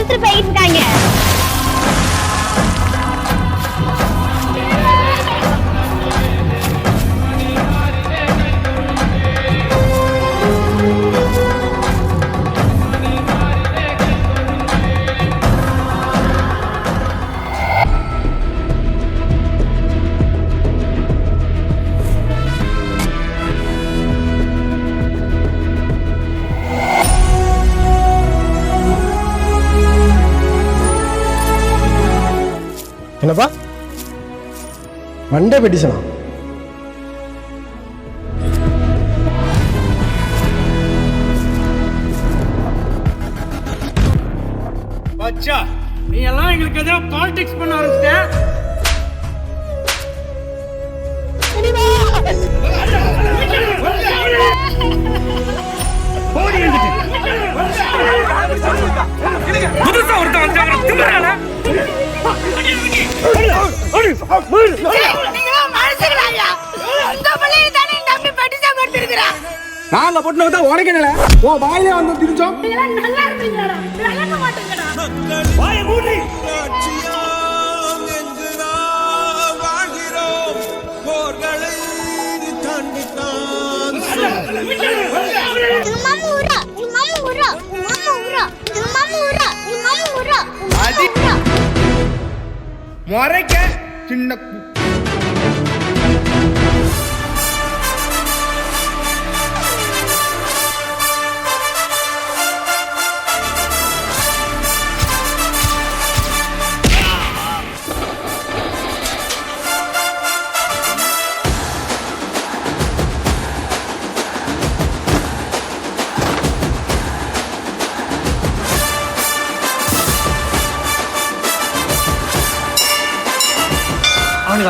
எடுத்துட்டு போயிட்டு இருக்காங்க. என்னப்பா மண்டே பெட்டிஷனா? பச்சா நீ எல்லாம் எங்களுக்கு எதாவது பாலிடிக்ஸ் பண்ண ஆரம்பிச்சிட்ட. புதுசா ஒருத்தன் திமுறால நாங்க போட்டு உனக்கு என்ன உன் வாயிலே வந்து திரிச்சோம். முறைக்க சின்ன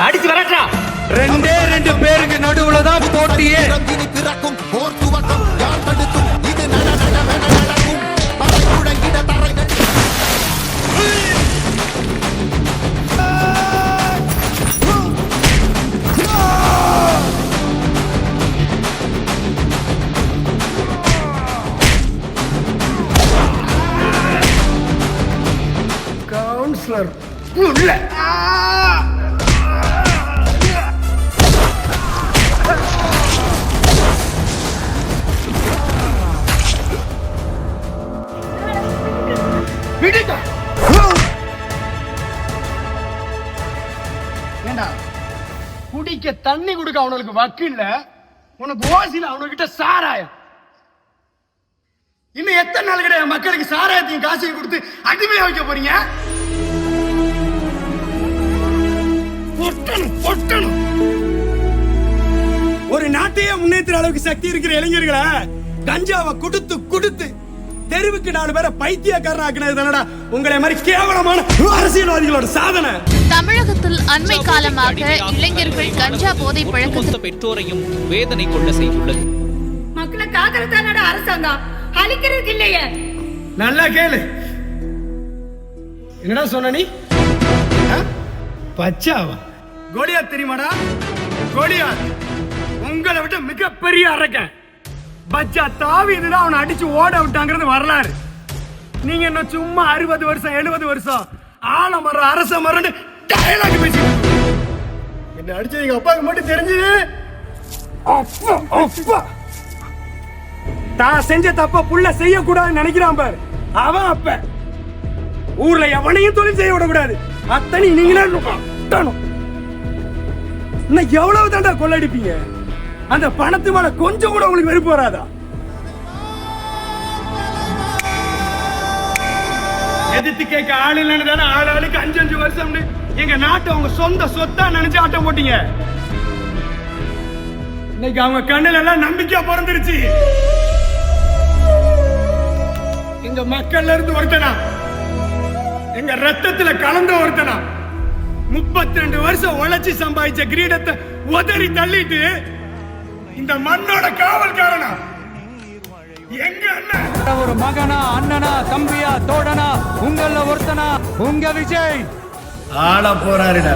அடிச்சு வரட்டா. ரெண்டு பேருக்கு நடுவுல தான் போட்டியே. பிறக்கும் போர் துவக்கம் யார் தடுக்கும்? இது நடக்கும் படை முழங்கிட தரங்கள். கவுன்சிலர் உள்ள குடிக்க தண்ணி கொடுக்க அவனுக்கு வக்கு இல்ல, உனக்கு ஓசில அவனுக்கிட்ட சாராயம். இன்னும் எத்தனை நாள் கிடையாது மக்களுக்கு சாராயத்தையும் காசையும் கொடுத்து அடிமையா வைக்க போறீங்க? ஒரு நாட்டையே முன்னேற்ற அளவுக்கு சக்தி இருக்கிற இளைஞர்களை கஞ்சாவை கொடுத்து தெருவுக்கு 4 பேரை பைத்தியக்காரனாக்குனது தானடா உங்களை மாதிரி கேவலமான அரசியல்வாதிகளோட சாதனை. தமிழகத்தில் அண்மை காலமாக இளைஞர்கள் கஞ்சா போதை பழக்கத்தை பெற்றோரையும் வேதனை கொள்ள செய்துள்ளது. மக்களை காக்கிறதானடா அரசாங்கம், அழிக்கிறது இல்லையே. நல்லா கேளு, என்னடா சொன்ன நீ? பச்சாவா? கோலியாத் தெரியுமாடா? கோலியாத் உங்களை விட்டு மிகப்பெரிய அரக்கன். பச்சா தாவீதுதான் அவனை அடிச்சு ஓட விட்டாங்கிறது வரலாறு. நீங்க என்ன சும்மா 60 வருஷம் 70 வருஷம் ஆலமரம் அரச மரம் டயலாக் பேசி என்ன அடிச்சு எங்க அப்பாவுக்கு மட்டும் தெரிஞ்சது. தான் செஞ்ச தப்ப புள்ள செய்யக்கூடாதுன்னு நினைக்கிறான் பாரு, அவன் அப்ப ஊர்ல எவனையும் தொழில் செய்ய விடக்கூடாது. அத்தனை நீங்களே இன்னும் எவ்வளவு தாண்டா கொள்ளடிப்பீங்க? அந்த பணத்து மேல கொஞ்சம் கூட உங்களுக்கு வெறுப்பு வராதா? எதிர்த்து கேட்க ஆள் இல்லைன்னு தானே ஆளுக்கு 5 வருஷம் எங்க நாட்டை அவங்க சொந்த சொத்தா நினைச்சு ஆட்டம் போட்டீங்க. இன்னைக்கு அவங்க கண்ணுல எல்லாம் நம்பிக்கை பிறந்துருச்சு. எங்க மக்கள்ல இருந்து ஒருத்தனா, எங்க ரத்தத்துல கலந்த ஒருத்தனா 32 வருஷம் உழைச்சி சம்பாதிச்ச கிரீடத்தை உதறி தள்ளிட்டு இந்த மண்ணோட காவல்காரனா எங்க அண்ணன்? ஒரு மகனா, அண்ணனா, தம்பியா, தோழனா, உங்கள ஒருத்தனா உங்க விஜய் ஆள போறாருடா.